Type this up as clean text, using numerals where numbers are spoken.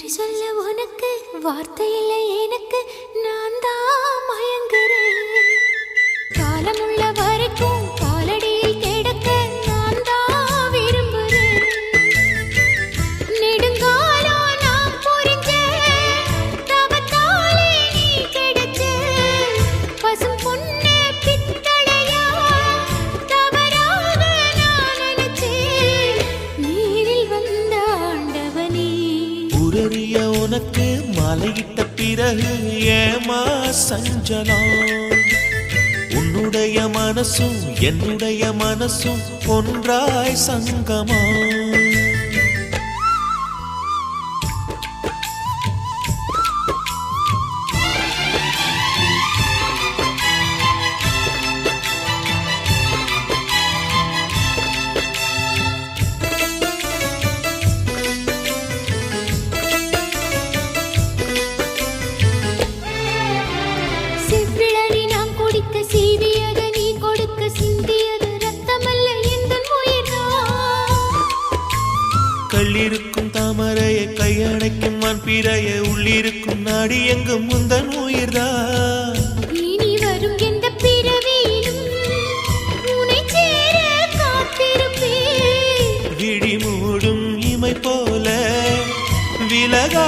நன்றி சொல்ல உனக்கு வார்த்தை இல்லை எனக்கு, நான் தான் மயங்குறேன். காலமுள்ள வரைக்கும் காலடியில் கிடக்க நான் தான் விரும்புறேன். நெடுங்காலம் நான் புரிஞ்ச தவத்தாலே நீ கிடைச்ச பசும் பொண்ணு பித்தளையா தவறாக நான் நினைச்சேன். நீரில் வந்த ஆண்டவனே, உரறிய உனக்கு மலையிட்ட பிறகு ஏமா சஞ்சலம்? உன்னுடைய மனசும் என்னுடைய மனசும் ஒன்றாய் சங்கமா? செவ்விழலி நான் குடிக்க சீவியது நீ கொடுக்க சிந்தியது ரத்தமல்ல எந்தன் உயிர்தான். கள்ளிருக்கும் தாமரையை கையணைக்கும் மண் பிறைய உள்ளிருக்கும் நாடி எங்கும் முந்தன் உயிர்தான். இனி வரும் எந்த பிறவியிலும் உன்னை சேர காத்திருப்பேன். விழி மூடும் இமை போல விலகா